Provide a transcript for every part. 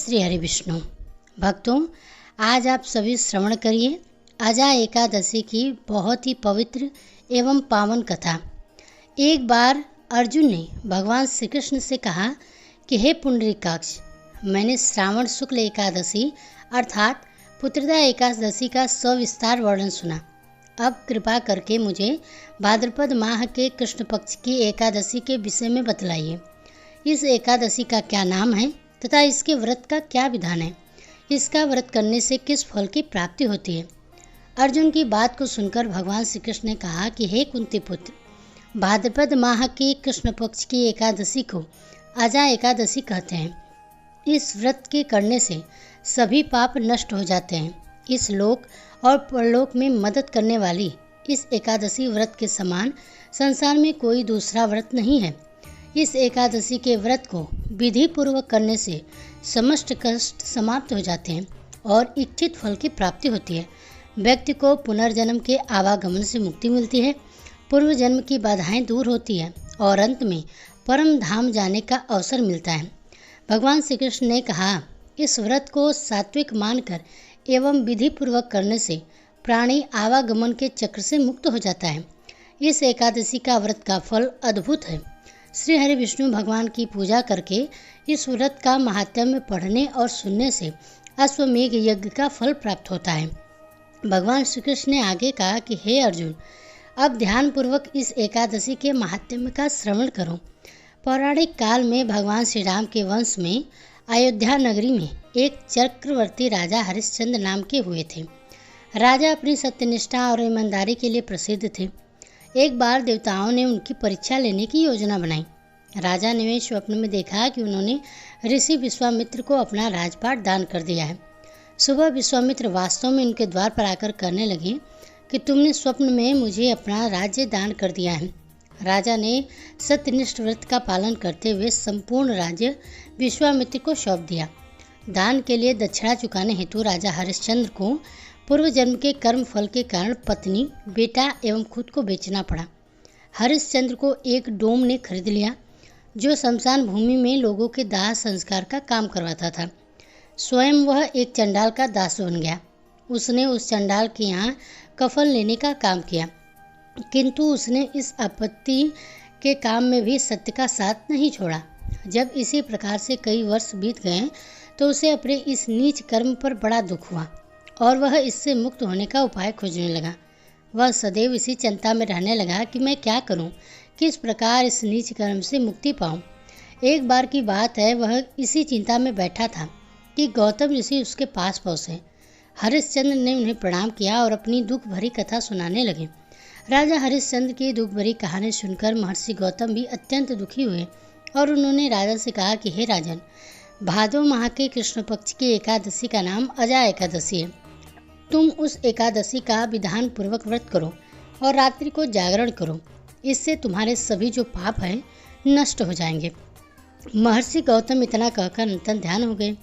श्री हरि विष्णु भक्तों, आज आप सभी श्रवण करिए अजा एकादशी की बहुत ही पवित्र एवं पावन कथा। एक बार अर्जुन ने भगवान श्री कृष्ण से कहा कि हे पुंडरीकाक्ष, मैंने श्रावण शुक्ल एकादशी अर्थात पुत्रदा एकादशी का सविस्तार वर्णन सुना। अब कृपा करके मुझे भाद्रपद माह के कृष्ण पक्ष की एकादशी के विषय में बतलाइए। इस एकादशी का क्या नाम है तथा इसके व्रत का क्या विधान है? इसका व्रत करने से किस फल की प्राप्ति होती है? अर्जुन की बात को सुनकर भगवान श्री कृष्ण ने कहा कि हे कुंती पुत्र, भाद्रपद माह की कृष्ण पक्ष की एकादशी को अजा एकादशी कहते हैं। इस व्रत के करने से सभी पाप नष्ट हो जाते हैं। इस लोक और परलोक में मदद करने वाली इस एकादशी व्रत के समान संसार में कोई दूसरा व्रत नहीं है। इस एकादशी के व्रत को विधि पूर्वक करने से समस्त कष्ट समाप्त हो जाते हैं और इच्छित फल की प्राप्ति होती है। व्यक्ति को पुनर्जन्म के आवागमन से मुक्ति मिलती है, पूर्व जन्म की बाधाएं दूर होती है और अंत में परम धाम जाने का अवसर मिलता है। भगवान श्री कृष्ण ने कहा, इस व्रत को सात्विक मानकर एवं विधि पूर्वक करने से प्राणी आवागमन के चक्र से मुक्त हो जाता है। इस एकादशी का व्रत का फल अद्भुत है। श्री हरि विष्णु भगवान की पूजा करके इस व्रत का महात्म्य पढ़ने और सुनने से अश्वमेघ यज्ञ का फल प्राप्त होता है। भगवान श्री कृष्ण ने आगे कहा कि हे अर्जुन, अब ध्यान पूर्वक इस एकादशी के महात्म्य का श्रवण करो। पौराणिक काल में भगवान श्री राम के वंश में अयोध्या नगरी में एक चक्रवर्ती राजा हरिश्चंद्र नाम के हुए थे। राजा अपनी सत्यनिष्ठा और ईमानदारी के लिए प्रसिद्ध थे। एक बार देवताओं ने उनकी परीक्षा लेने की योजना बनाई। राजा ने स्वप्न में देखा कि उन्होंने ऋषि विश्वामित्र को अपना राजपाट दान कर दिया है। सुबह विश्वामित्र वास्तव में उनके द्वार पर आकर कहने लगे कि तुमने स्वप्न में मुझे अपना राज्य दान कर दिया है। राजा ने सत्यनिष्ठ व्रत का पालन करते हुए संपूर्ण राज्य विश्वामित्र को सौंप दिया। दान के लिए दक्षिणा चुकाने हेतु राजा हरिश्चंद्र को पूर्व जन्म के कर्म फल के कारण पत्नी, बेटा एवं खुद को बेचना पड़ा। हरिश्चंद्र को एक डोम ने खरीद लिया जो शमशान भूमि में लोगों के दाह संस्कार का काम करवाता था। स्वयं वह एक चंडाल का दास बन गया। उसने उस चंडाल के यहाँ कफन लेने का काम किया, किंतु उसने इस आपत्ति के काम में भी सत्य का साथ नहीं छोड़ा। जब इसी प्रकार से कई वर्ष बीत गए तो उसे अपने इस नीच कर्म पर बड़ा दुख हुआ और वह इससे मुक्त होने का उपाय खोजने लगा। वह सदैव इसी चिंता में रहने लगा कि मैं क्या करूं, किस प्रकार इस नीच कर्म से मुक्ति पाऊं। एक बार की बात है, वह इसी चिंता में बैठा था कि गौतम ऋषि उसके पास पहुँचे। हरिश्चंद्र ने उन्हें प्रणाम किया और अपनी दुख भरी कथा सुनाने लगे। राजा हरिश्चंद्र की दुख भरी कहानी सुनकर महर्षि गौतम भी अत्यंत दुखी हुए और उन्होंने राजा से कहा कि हे राजन, भादो माह के कृष्ण पक्ष की एकादशी का नाम अजा एकादशी है। तुम उस एकादशी का विधान पूर्वक व्रत करो और रात्रि को जागरण करो। इससे तुम्हारे सभी जो पाप हैं नष्ट हो जाएंगे। महर्षि गौतम इतना कहकर अंतर्ध्यान ध्यान हो गए।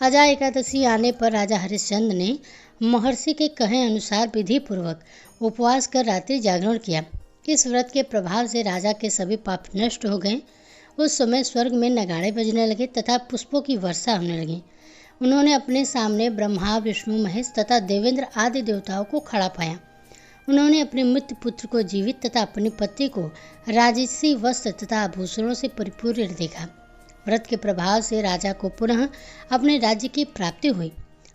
अजा एकादशी आने पर राजा हरिश्चंद्र ने महर्षि के कहे अनुसार विधि पूर्वक उपवास कर रात्रि जागरण किया। इस व्रत के प्रभाव से राजा के सभी पाप नष्ट हो गए। उस समय स्वर्ग में नगाड़े बजने लगे तथा पुष्पों की वर्षा होने लगी। उन्होंने अपने सामने ब्रह्मा, विष्णु, महेश तथा देवेंद्र आदि देवताओं को खड़ा पाया। उन्होंने अपने मृत पुत्र को जीवित तथा अपनी पत्नी को राजसी वस्त्र तथा आभूषणों से परिपूर्ण देखा। व्रत के प्रभाव से राजा को पुनः अपने राज्य की प्राप्ति हुई।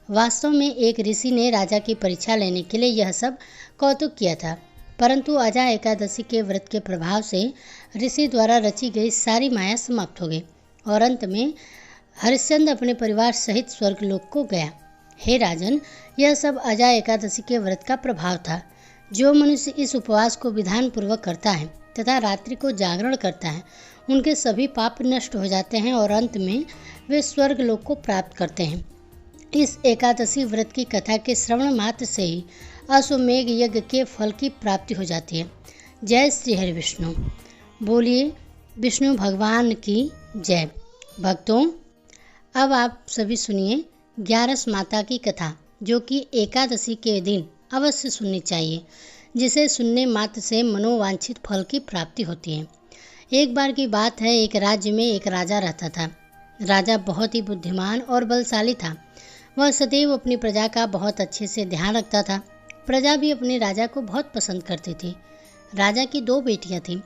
वास्तव में एक ऋषि ने राजा की परीक्षा लेने के लिए यह सब कौतुक किया था, परंतु अजा एकादशी के व्रत के प्रभाव से ऋषि द्वारा रची गई सारी माया समाप्त हो गई और अंत में हरिश्चंद्र अपने परिवार सहित स्वर्गलोक को गया। हे राजन, यह सब अजा एकादशी के व्रत का प्रभाव था। जो मनुष्य इस उपवास को विधान पूर्वक करता है तथा रात्रि को जागरण करता है, उनके सभी पाप नष्ट हो जाते हैं और अंत में वे स्वर्गलोक को प्राप्त करते हैं। इस एकादशी व्रत की कथा के श्रवण मात्र से ही अश्वमेघ यज्ञ के फल की प्राप्ति हो जाती है। जय श्री हरि विष्णु। बोलिए विष्णु भगवान की जय। भक्तों, अब आप सभी सुनिए ग्यारस माता की कथा, जो कि एकादशी के दिन अवश्य सुननी चाहिए, जिसे सुनने मात्र से मनोवांछित फल की प्राप्ति होती है। एक बार की बात है, एक राज्य में एक राजा रहता था। राजा बहुत ही बुद्धिमान और बलशाली था। वह सदैव अपनी प्रजा का बहुत अच्छे से ध्यान रखता था। प्रजा भी अपने राजा को बहुत पसंद करती थी। राजा की 2 बेटियां थीं।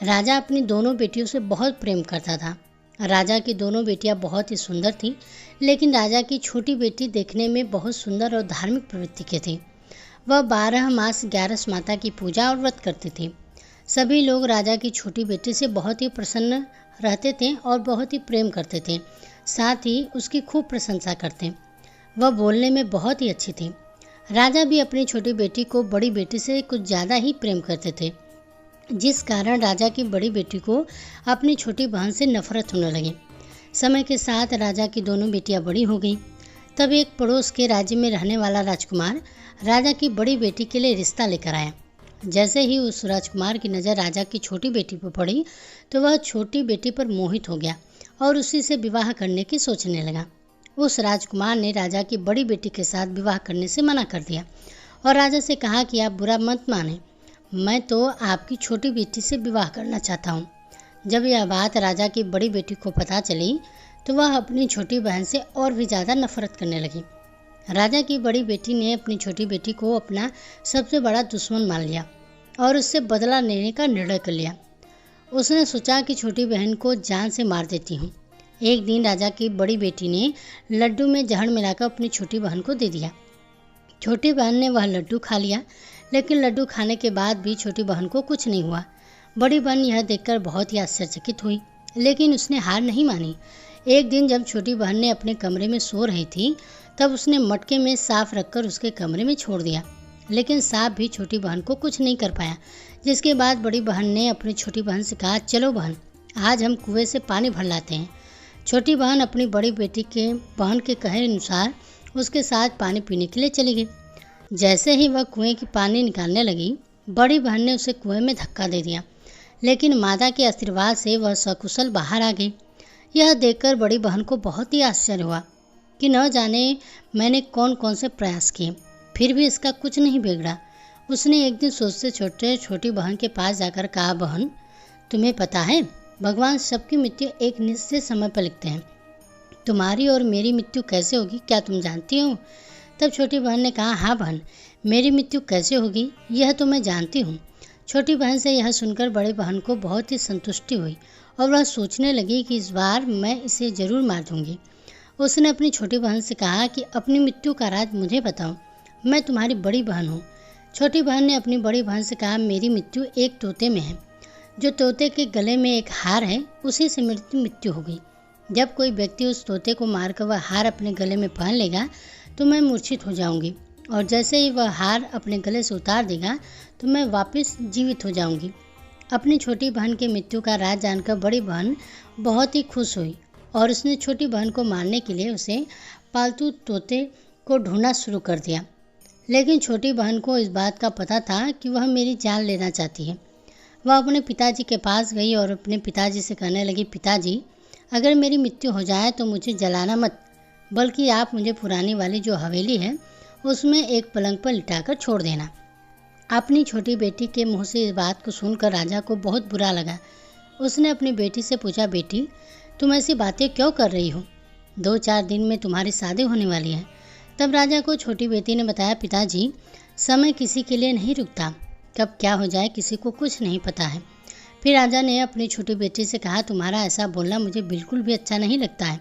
राजा अपनी दोनों बेटियों से बहुत प्रेम करता था। राजा की दोनों बेटियां बहुत ही सुंदर थीं, लेकिन राजा की छोटी बेटी देखने में बहुत सुंदर और धार्मिक प्रवृत्ति की थी। वह 12 मास 11 माता की पूजा और व्रत करती थी। सभी लोग राजा की छोटी बेटी से बहुत ही प्रसन्न रहते थे और बहुत ही प्रेम करते थे, साथ ही उसकी खूब प्रशंसा करते। वह बोलने में बहुत ही अच्छी थी। राजा भी अपनी छोटी बेटी को बड़ी बेटी से कुछ ज़्यादा ही प्रेम करते थे, जिस कारण राजा की बड़ी बेटी को अपनी छोटी बहन से नफरत होने लगी। समय के साथ राजा की दोनों बेटियां बड़ी हो गईं। तब एक पड़ोस के राज्य में रहने वाला राजकुमार राजा की बड़ी बेटी के लिए रिश्ता लेकर आया। जैसे ही उस राजकुमार की नज़र राजा की छोटी बेटी पर पड़ी तो वह छोटी बेटी पर मोहित हो गया और उसी से विवाह करने की सोचने लगा। उस राजकुमार ने राजा की बड़ी बेटी के साथ विवाह करने से मना कर दिया और राजा से कहा कि आप बुरा मत माने, मैं तो आपकी छोटी बेटी से विवाह करना चाहता हूँ। जब यह बात राजा की बड़ी बेटी को पता चली तो वह अपनी छोटी बहन से और भी ज़्यादा नफरत करने लगी। राजा की बड़ी बेटी ने अपनी छोटी बेटी को अपना सबसे बड़ा दुश्मन मान लिया और उससे बदला लेने का निर्णय कर लिया। उसने सोचा कि छोटी बहन को जान से मार देती हूँ। एक दिन राजा की बड़ी बेटी ने लड्डू में जहर मिलाकर अपनी छोटी बहन को दे दिया। छोटी बहन ने वह लड्डू खा लिया, लेकिन लड्डू खाने के बाद भी छोटी बहन को कुछ नहीं हुआ। बड़ी बहन यह देखकर बहुत ही आश्चर्यचकित हुई, लेकिन उसने हार नहीं मानी। एक दिन जब छोटी बहन ने अपने कमरे में सो रही थी, तब उसने मटके में सांप रखकर उसके कमरे में छोड़ दिया, लेकिन सांप भी छोटी बहन को कुछ नहीं कर पाया। जिसके बाद बड़ी बहन ने अपनी छोटी बहन से कहा, चलो बहन, आज हम कुएं से पानी भर लाते हैं। छोटी बहन अपनी बड़ी बेटी के बहन के कहे अनुसार उसके साथ पानी पीने के लिए चली गई। जैसे ही वह कुएं की पानी निकालने लगी, बड़ी बहन ने उसे कुएं में धक्का दे दिया, लेकिन माता के आशीर्वाद से वह सकुशल बाहर आ गई। यह देखकर बड़ी बहन को बहुत ही आश्चर्य हुआ कि न जाने मैंने कौन कौन से प्रयास किए, फिर भी इसका कुछ नहीं बिगड़ा। उसने एक दिन सोचते छोटे छोटी बहन के पास जाकर कहा, बहन, तुम्हें पता है भगवान सबकी मृत्यु एक निश्चित समय पर लिखते हैं। तुम्हारी और मेरी मृत्यु कैसे होगी, क्या तुम जानती हो? तब छोटी बहन ने कहा, हाँ बहन, मेरी मृत्यु कैसे होगी यह तो मैं जानती हूँ। छोटी बहन से यह सुनकर बड़ी बहन को बहुत ही संतुष्टि हुई और वह सोचने लगी कि इस बार मैं इसे जरूर मार दूंगी। उसने अपनी छोटी बहन से कहा कि अपनी मृत्यु का राज मुझे बताओ, मैं तुम्हारी बड़ी बहन हूँ। छोटी बहन ने अपनी बड़ी बहन से कहा, मेरी मृत्यु एक तोते में है। जो तोते के गले में एक हार है, उसी से मेरी मृत्यु होगी। जब कोई व्यक्ति उस तोते को मारकर वह हार अपने गले में पहन लेगा तो मैं मूर्छित हो जाऊंगी, और जैसे ही वह हार अपने गले से उतार देगा तो मैं वापस जीवित हो जाऊंगी। अपनी छोटी बहन की मृत्यु का राज जानकर बड़ी बहन बहुत ही खुश हुई और उसने छोटी बहन को मारने के लिए उसे पालतू तोते को ढूंढना शुरू कर दिया। लेकिन छोटी बहन को इस बात का पता था कि वह मेरी जान लेना चाहती है। वह अपने पिताजी के पास गई और अपने पिताजी से कहने लगी, पिताजी, अगर मेरी मृत्यु हो जाए तो मुझे जलाना मत, बल्कि आप मुझे पुरानी वाली जो हवेली है उसमें एक पलंग पर लिटाकर छोड़ देना। अपनी छोटी बेटी के मुंह से इस बात को सुनकर राजा को बहुत बुरा लगा। उसने अपनी बेटी से पूछा, बेटी, तुम ऐसी बातें क्यों कर रही हो? 2-4 दिन में तुम्हारी शादी होने वाली है। तब राजा को छोटी बेटी ने बताया, पिताजी, समय किसी के लिए नहीं रुकता, कब क्या हो जाए किसी को कुछ नहीं पता है। फिर राजा ने अपनी छोटी बेटी से कहा, तुम्हारा ऐसा बोलना मुझे बिल्कुल भी अच्छा नहीं लगता है।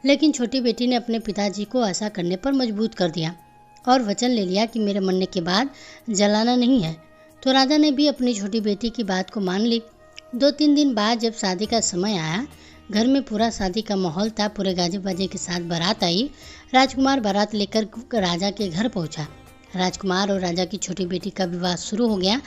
लेकिन छोटी बेटी ने अपने पिताजी को ऐसा करने पर मजबूर कर दिया और वचन ले लिया कि मेरे मरने के बाद जलाना नहीं है। तो राजा ने भी अपनी छोटी बेटी की बात को मान ली। 2-3 दिन बाद जब शादी का समय आया, घर में पूरा शादी का माहौल था। पूरे गाजे बाजे के साथ बारात आई। राजकुमार बारात लेकर राजा के घर पहुंचा। राजकुमार और राजा की छोटी बेटी का विवाह शुरू हो गया।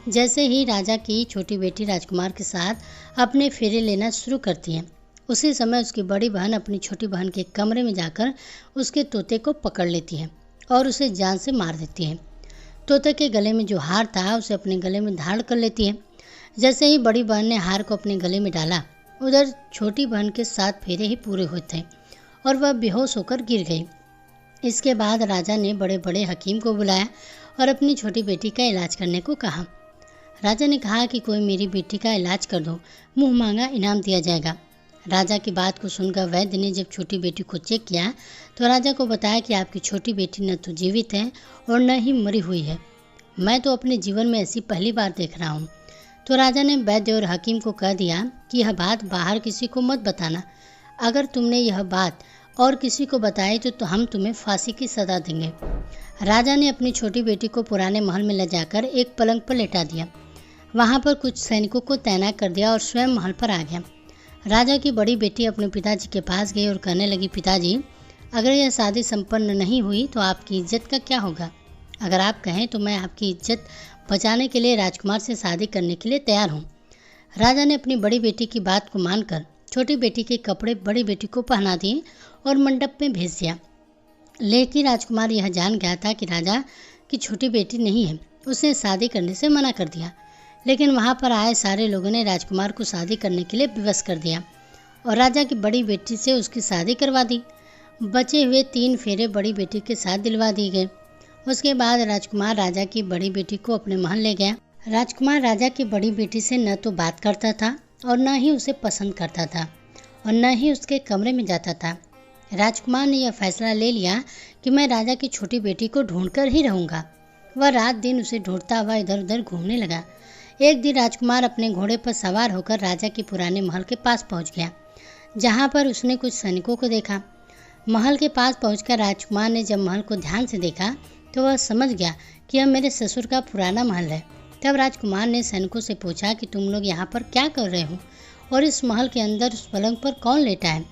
जैसे ही राजा की छोटी बेटी राजकुमार के साथ अपने फेरे लेना शुरू करती है, उसी समय उसकी बड़ी बहन अपनी छोटी बहन के कमरे में जाकर उसके तोते को पकड़ लेती है और उसे जान से मार देती है। तोते के गले में जो हार था उसे अपने गले में धारण कर लेती है। जैसे ही बड़ी बहन ने हार को अपने गले में डाला, उधर छोटी बहन के 7 फेरे ही पूरे हुए थे और वह बेहोश होकर गिर गई। इसके बाद राजा ने बड़े बड़े हकीम को बुलाया और अपनी छोटी बेटी का इलाज करने को कहा। राजा ने कहा कि कोई मेरी बेटी का इलाज कर दो, मुँह मांगा इनाम दिया जाएगा। राजा की बात को सुनकर वैद्य ने जब छोटी बेटी को चेक किया तो राजा को बताया कि आपकी छोटी बेटी न तो जीवित है और न ही मरी हुई है। मैं तो अपने जीवन में ऐसी पहली बार देख रहा हूँ। तो राजा ने वैद्य और हकीम को कह दिया कि यह बात बाहर किसी को मत बताना। अगर तुमने यह बात और किसी को बताई तो हम तुम्हें फांसी की सजा देंगे। राजा ने अपनी छोटी बेटी को पुराने महल में ले जाकर एक पलंग पर लेटा दिया। वहाँ पर कुछ सैनिकों को तैनात कर दिया और स्वयं महल पर आ गया। राजा की बड़ी बेटी अपने पिताजी के पास गई और कहने लगी, पिताजी, अगर यह शादी संपन्न नहीं हुई तो आपकी इज्जत का क्या होगा? अगर आप कहें तो मैं आपकी इज्जत बचाने के लिए राजकुमार से शादी करने के लिए तैयार हूँ। राजा ने अपनी बड़ी बेटी की बात को मानकर छोटी बेटी के कपड़े बड़ी बेटी को पहना दिए और मंडप में भेज दिया। लेकिन राजकुमार यह जान गया था कि राजा की छोटी बेटी नहीं है। उसने शादी करने से मना कर दिया। लेकिन वहाँ पर आए सारे लोगों ने राजकुमार को शादी करने के लिए विवश कर दिया और राजा की बड़ी बेटी से उसकी शादी करवा दी। बचे हुए 3 फेरे बड़ी बेटी के साथ दिलवा दिए गए। उसके बाद राजकुमार राजा की बड़ी बेटी को अपने महल ले गया। राजकुमार राजा की बड़ी बेटी से न तो बात करता था और न ही उसे पसंद करता था और न ही उसके कमरे में जाता था। राजकुमार ने यह फैसला ले लिया कि मैं राजा की छोटी बेटी को ढूंढकर ही रहूँगा। वह रात दिन उसे ढूंढता हुआ इधर उधर घूमने लगा। एक दिन राजकुमार अपने घोड़े पर सवार होकर राजा के पुराने महल के पास पहुंच गया, जहां पर उसने कुछ सैनिकों को देखा। महल के पास पहुंचकर राजकुमार ने जब महल को ध्यान से देखा तो वह समझ गया कि यह मेरे ससुर का पुराना महल है। तब राजकुमार ने सैनिकों से पूछा कि तुम लोग यहाँ पर क्या कर रहे हो और इस महल के अंदर उस पलंग पर कौन लेटा है?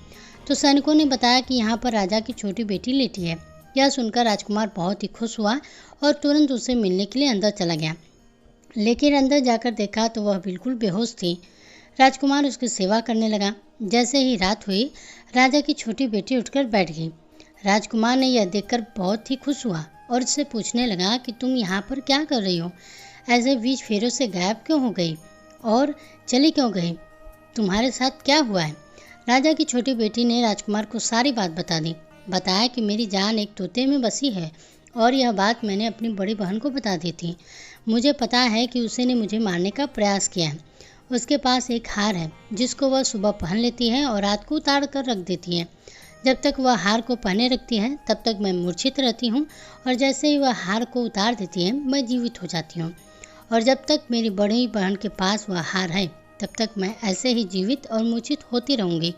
तो सैनिकों ने बताया कि यहाँ पर राजा की छोटी बेटी लेटी है। यह सुनकर राजकुमार बहुत ही खुश हुआ और तुरंत उसे मिलने के लिए अंदर चला गया। लेकिन अंदर जाकर देखा तो वह बिल्कुल बेहोश थी। राजकुमार उसकी सेवा करने लगा। जैसे ही रात हुई, राजा की छोटी बेटी उठकर बैठ गई। राजकुमार ने यह देखकर बहुत ही खुश हुआ और उससे पूछने लगा कि तुम यहाँ पर क्या कर रही हो? ऐसे 20 फेरों से गायब क्यों हो गई और चली क्यों गई? तुम्हारे साथ क्या हुआ है? राजा की छोटी बेटी ने राजकुमार को सारी बात बता दी। बताया कि मेरी जान एक तोते में बसी है और यह बात मैंने अपनी बड़ी बहन को बता दी थी। मुझे पता है कि उसे ने मुझे मारने का प्रयास किया है। उसके पास एक हार है जिसको वह सुबह पहन लेती है और रात को उतार कर रख देती है। जब तक वह हार को पहने रखती है तब तक मैं मूर्छित रहती हूँ और जैसे ही वह हार को उतार देती है मैं जीवित हो जाती हूँ। और जब तक मेरी बड़ी बहन के पास वह हार है तब तक मैं ऐसे ही जीवित और मूर्छित होती रहूँगी।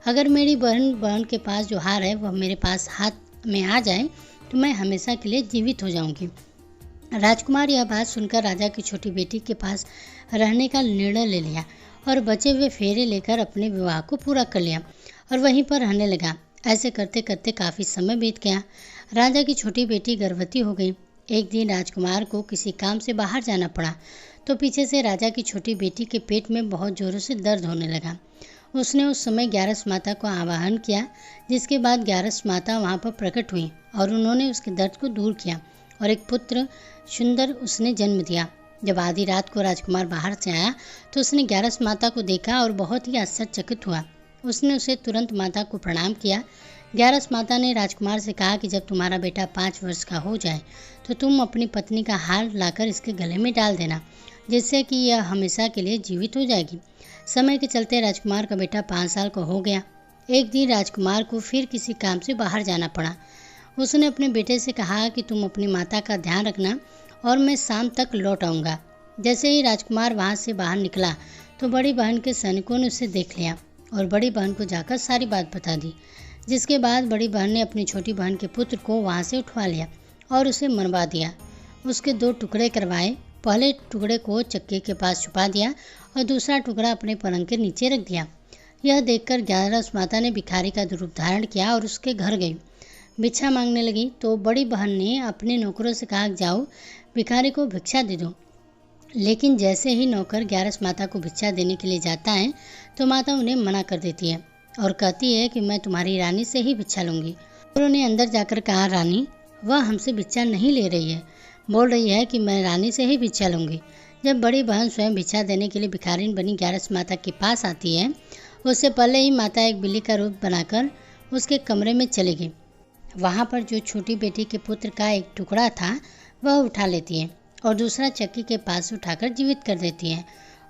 अगर मेरी बहन के पास जो हार है वह मेरे पास हाथ में आ जाए तो मैं हमेशा के लिए जीवित हो जाऊँगी। राजकुमार यह बात सुनकर राजा की छोटी बेटी के पास रहने का निर्णय ले लिया और बचे हुए फेरे लेकर अपने विवाह को पूरा कर लिया और वहीं पर रहने लगा। ऐसे करते करते काफ़ी समय बीत गया। राजा की छोटी बेटी गर्भवती हो गई। एक दिन राजकुमार को किसी काम से बाहर जाना पड़ा तो पीछे से राजा की छोटी बेटी के पेट में बहुत ज़ोरों से दर्द होने लगा। उसने उस समय ग्यारस माता को आवाहन किया, जिसके बाद ग्यारस माता वहाँ पर प्रकट हुई और उन्होंने उसके दर्द को दूर किया और एक पुत्र सुंदर उसने जन्म दिया। जब आधी रात को राजकुमार बाहर से आया तो उसने ग्यारस माता को देखा और बहुत ही आश्चर्यचकित हुआ। उसने उसे तुरंत माता को प्रणाम किया। ग्यारस माता ने राजकुमार से कहा कि जब तुम्हारा बेटा 5 वर्ष का हो जाए तो तुम अपनी पत्नी का हार लाकर इसके गले में डाल देना, जिससे कि यह हमेशा के लिए जीवित हो जाएगी। समय के चलते राजकुमार का बेटा 5 साल का हो गया। एक दिन राजकुमार को फिर किसी काम से बाहर जाना पड़ा। उसने अपने बेटे से कहा कि तुम अपनी माता का ध्यान रखना और मैं शाम तक लौट आऊँगा। जैसे ही राजकुमार वहाँ से बाहर निकला तो बड़ी बहन के सैनिकों ने उसे देख लिया और बड़ी बहन को जाकर सारी बात बता दी, जिसके बाद बड़ी बहन ने अपनी छोटी बहन के पुत्र को वहाँ से उठवा लिया और उसे मरवा दिया। उसके 2 टुकड़े करवाए। पहले टुकड़े को चक्के के पास छुपा दिया और दूसरा टुकड़ा अपने पलंग के नीचे रख दिया। यह देखकर ग्यारस माता ने भिखारी का रूप धारण किया और उसके घर गई। भिक्षा मांगने लगी तो बड़ी बहन ने अपने नौकरों से कहा, जाओ भिखारी को भिक्षा दे दो। लेकिन जैसे ही नौकर ग्यारस माता को भिक्षा देने के लिए जाता है तो माता उन्हें मना कर देती है और कहती है कि मैं तुम्हारी रानी से ही भिक्षा लूँगी। उन्होंने अंदर जाकर कहा, रानी वह हमसे भिक्षा नहीं ले रही है, बोल रही है कि मैं रानी से ही भिक्षा लूँगी। जब बड़ी बहन स्वयं भिक्षा देने के लिए भिखारिन बनी ग्यारस माता के पास आती है, उससे पहले ही माता एक बिल्ली का रूप बनाकर उसके कमरे में चली गई। वहाँ पर जो छोटी बेटी के पुत्र का एक टुकड़ा था वह उठा लेती है और दूसरा चक्की के पास उठाकर जीवित कर देती है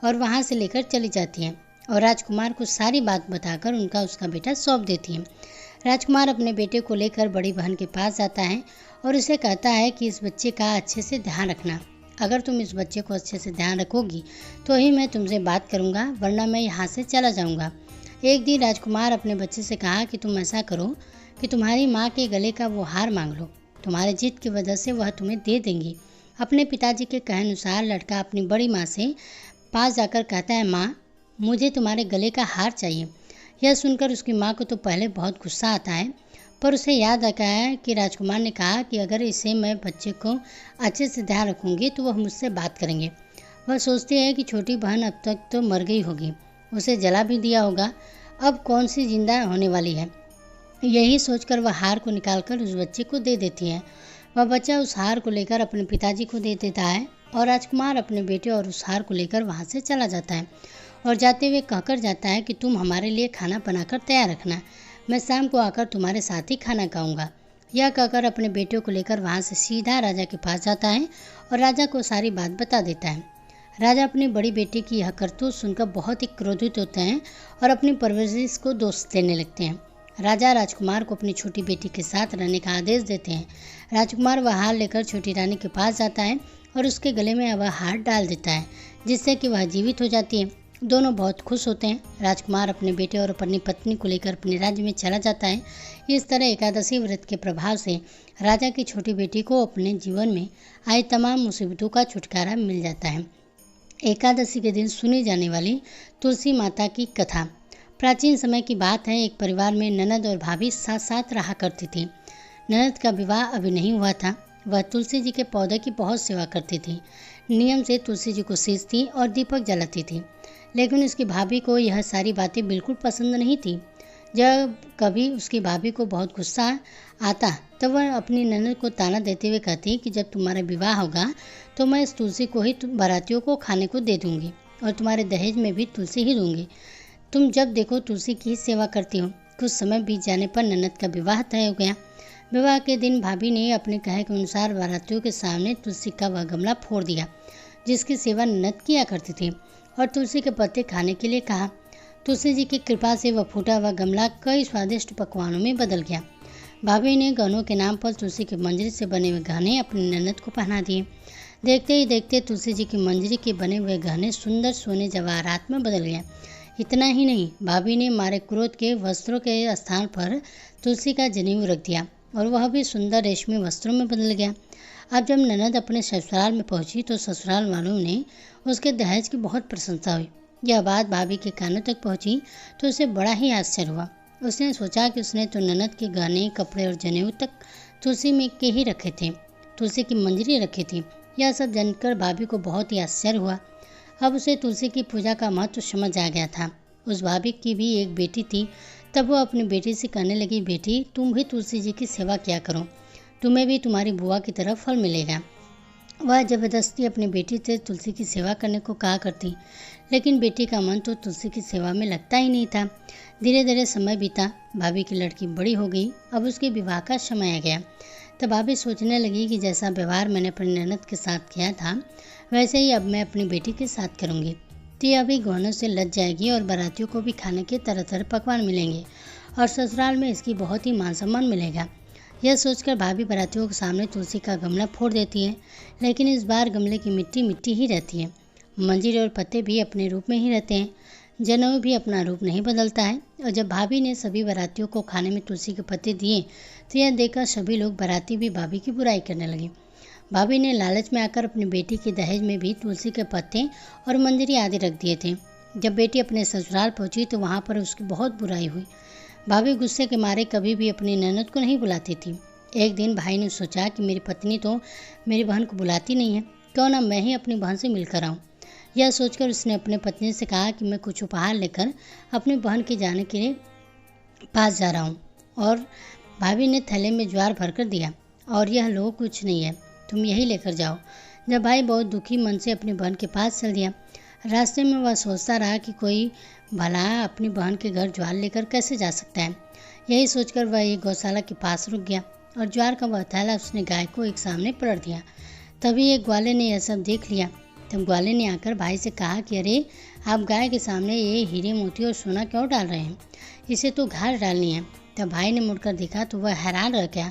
और वहाँ से लेकर चली जाती है और राजकुमार को सारी बात बताकर उनका उसका बेटा सौंप देती है। राजकुमार अपने बेटे को लेकर बड़ी बहन के पास जाता है और उसे कहता है कि इस बच्चे का अच्छे से ध्यान रखना। अगर तुम इस बच्चे को अच्छे से ध्यान रखोगी तो ही मैं तुमसे बात करूँगा, वरना मैं यहाँ से चला जाऊँगा। एक दिन राजकुमार अपने बच्चे से कहा कि तुम ऐसा करो कि तुम्हारी माँ के गले का वो हार मांग लो, तुम्हारे जिद की वजह से वह तुम्हें दे देंगी। अपने पिताजी के कहे अनुसार लड़का अपनी बड़ी माँ से पास जाकर कहता है, माँ मुझे तुम्हारे गले का हार चाहिए। यह सुनकर उसकी माँ को तो पहले बहुत गुस्सा आता है, पर उसे याद आता है कि राजकुमार ने कहा कि अगर इसे मैं बच्चे को अच्छे से ध्यान रखूँगी तो वह मुझसे बात करेंगे। वह सोचती है कि छोटी बहन अब तक तो मर गई होगी, उसे जला भी दिया होगा, अब कौन सी जिंदा होने वाली है। यही सोचकर वह हार को निकालकर उस बच्चे को दे देती है। वह बच्चा उस हार को लेकर अपने पिताजी को दे देता है और राजकुमार अपने बेटे और उस हार को लेकर वहाँ से चला जाता है और जाते हुए कहकर जाता है कि तुम हमारे लिए खाना बनाकर तैयार रखना, मैं शाम को आकर तुम्हारे साथ ही खाना खाऊंगा। यह कहकर अपने बेटे को लेकर वहाँ से सीधा राजा के पास जाता है और राजा को सारी बात बता देता है। राजा अपनी बड़ी बेटी की यह करतूत सुनकर बहुत ही क्रोधित होते हैं और अपनी परवरिश को दोष देने लगते हैं। राजा राजकुमार को अपनी छोटी बेटी के साथ रहने का आदेश देते हैं। राजकुमार वह हार लेकर छोटी रानी के पास जाता है और उसके गले में वह हार डाल देता है, जिससे कि वह जीवित हो जाती है। दोनों बहुत खुश होते हैं। राजकुमार अपने बेटे और अपनी पत्नी को लेकर अपने राज्य में चला जाता है। इस तरह एकादशी व्रत के प्रभाव से राजा की छोटी बेटी को अपने जीवन में आई तमाम मुसीबतों का छुटकारा मिल जाता है। एकादशी के दिन सुनी जाने वाली तुलसी माता की कथा। प्राचीन समय की बात है, एक परिवार में ननद और भाभी साथ साथ रहा करती थी। ननद का विवाह अभी नहीं हुआ था। वह तुलसी जी के पौधे की बहुत सेवा करती थी। नियम से तुलसी जी को सींचती और दीपक जलाती थी, लेकिन उसकी भाभी को यह सारी बातें बिल्कुल पसंद नहीं थी। जब कभी उसकी भाभी को बहुत गुस्सा आता तब वह अपनी ननद को ताना देते हुए कहती कि जब तुम्हारा विवाह होगा तो मैं इस तुलसी को ही बारातियों को खाने को दे दूंगी और तुम्हारे दहेज में भी तुलसी ही दूंगी। तुम जब देखो तुलसी की ही सेवा करती हो। कुछ समय बीत जाने पर ननद का विवाह तय हो गया। विवाह के दिन भाभी ने अपने कहे के अनुसार बारातियों के सामने तुलसी का वह गमला फोड़ दिया जिसकी सेवा ननद किया करती थी और तुलसी के पत्ते खाने के लिए कहा। तुलसी जी की कृपा से वह फूटा हुआ गमला कई स्वादिष्ट पकवानों में बदल गया। भाभी ने गहनों के नाम पर तुलसी की मंजरी से बने हुए गहने अपनी ननद को पहना दिए। देखते ही देखते तुलसी जी की मंजरी के बने हुए गहने सुंदर सोने जवाहरात में बदल गया। इतना ही नहीं, भाभी ने मारे क्रोध के वस्त्रों के स्थान पर तुलसी का जनेऊ रख दिया और वह भी सुंदर रेशमी वस्त्रों में बदल गया। अब जब ननद अपने ससुराल में पहुंची तो ससुराल वालों ने उसके दहेज की बहुत प्रशंसा हुई। यह बात भाभी के कानों तक पहुंची तो उसे बड़ा ही आश्चर्य हुआ। उसने सोचा कि उसने तो ननद के गहने, कपड़े और जनेऊ तक तुलसी में के ही रखे थे, तुलसी की मंजरी रखी थी। यह सब जानकर भाभी को बहुत ही आश्चर्य हुआ। अब उसे तुलसी की पूजा का महत्व समझ आ गया था। उस भाभी की भी एक बेटी थी। तब वो अपनी बेटी से कहने लगी, बेटी तुम भी तुलसी जी की सेवा किया करो, तुम्हें भी तुम्हारी बुआ की तरह फल मिलेगा। वह जबरदस्ती अपनी बेटी से तुलसी की सेवा करने को कहा करती, लेकिन बेटी का मन तो तुलसी की सेवा में लगता ही नहीं था। धीरे धीरे समय बीता। भाभी की लड़की बड़ी हो गई। अब उसके विवाह का समय आ गया। तब भाभी सोचने लगी कि जैसा व्यवहार मैंने अपनी ननद के साथ किया था वैसे ही अब मैं अपनी बेटी के साथ करूँगी। तो यह भी गहनों से लद जाएगी और बारातियों को भी खाने के तरह तरह पकवान मिलेंगे और ससुराल में इसकी बहुत ही मान सम्मान मिलेगा। यह सोचकर भाभी बारातियों के सामने तुलसी का गमला फोड़ देती है, लेकिन इस बार गमले की मिट्टी मिट्टी ही रहती है। मंजीर और पत्ते भी अपने रूप में ही रहते हैं। जनेऊ भी अपना रूप नहीं बदलता है। और जब भाभी ने सभी बारातियों को खाने में तुलसी के पत्ते दिए तो यह देखकर सभी लोग बाराती भी भाभी की बुराई करने लगे। भाभी ने लालच में आकर अपनी बेटी के दहेज में भी तुलसी के पत्ते और मंजरी आदि रख दिए थे। जब बेटी अपने ससुराल पहुंची तो वहां पर उसकी बहुत बुराई हुई। भाभी गुस्से के मारे कभी भी अपनी ननद को नहीं बुलाती थी। एक दिन भाई ने सोचा कि मेरी पत्नी तो मेरी बहन को बुलाती नहीं है, क्यों ना मैं ही अपनी बहन से मिलकर आऊँ। यह सोचकर उसने अपने पत्नी से कहा कि मैं कुछ उपहार लेकर अपनी बहन के जाने के लिए पास जा रहा हूँ। और भाभी ने थैले में ज्वार भरकर दिया और यह लो, कुछ नहीं है, तुम यही लेकर जाओ। जब भाई बहुत दुखी मन से अपनी बहन के पास चल दिया। रास्ते में वह सोचता रहा कि कोई भला अपनी बहन के घर ज्वार लेकर कैसे जा सकता है। यही सोचकर वह एक गौशाला के पास रुक गया और ज्वार का वह थैला उसने गाय को एक सामने पलट दिया। तभी एक ग्वाले ने यह सब देख लिया। तब ग्वाले ने आकर भाई से कहा कि अरे आप गाय के सामने ये हीरे मोती और सोना क्यों डाल रहे हैं, इसे तो घर डालनी है। तब भाई ने मुड़कर देखा तो वह हैरान रह गया।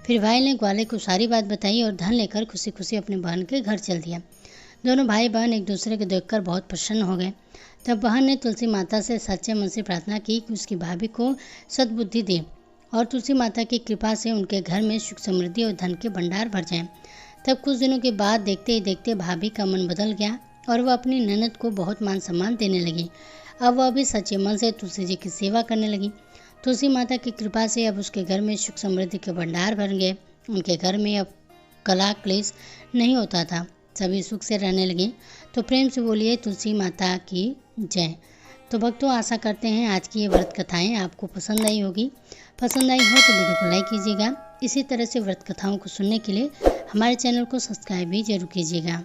फिर भाई ने ग्वाले को सारी बात बताई और धन लेकर खुशी खुशी अपनी बहन के घर चल दिया। दोनों भाई बहन एक दूसरे को देखकर बहुत प्रसन्न हो गए। तब बहन ने तुलसी माता से सच्चे मन से प्रार्थना की कि उसकी भाभी को सद्बुद्धि दे और तुलसी माता की कृपा से उनके घर में सुख समृद्धि और धन के भंडार भर जाएं। तब कुछ दिनों के बाद देखते ही देखते भाभी का मन बदल गया और वह अपनी ननद को बहुत मान सम्मान देने लगी। अब वह भी सच्चे मन से तुलसी जी की सेवा करने लगी। तुलसी माता की कृपा से अब उसके घर में सुख समृद्धि के भंडार भर गए। उनके घर में अब कलह क्लेश नहीं होता था, सभी सुख से रहने लगे। तो प्रेम से बोलिए तुलसी माता की जय। तो भक्तों, आशा करते हैं आज की ये व्रत कथाएं आपको पसंद आई होगी। पसंद आई हो तो वीडियो को लाइक कीजिएगा। इसी तरह से व्रत कथाओं को सुनने के लिए हमारे चैनल को सब्सक्राइब भी जरूर कीजिएगा।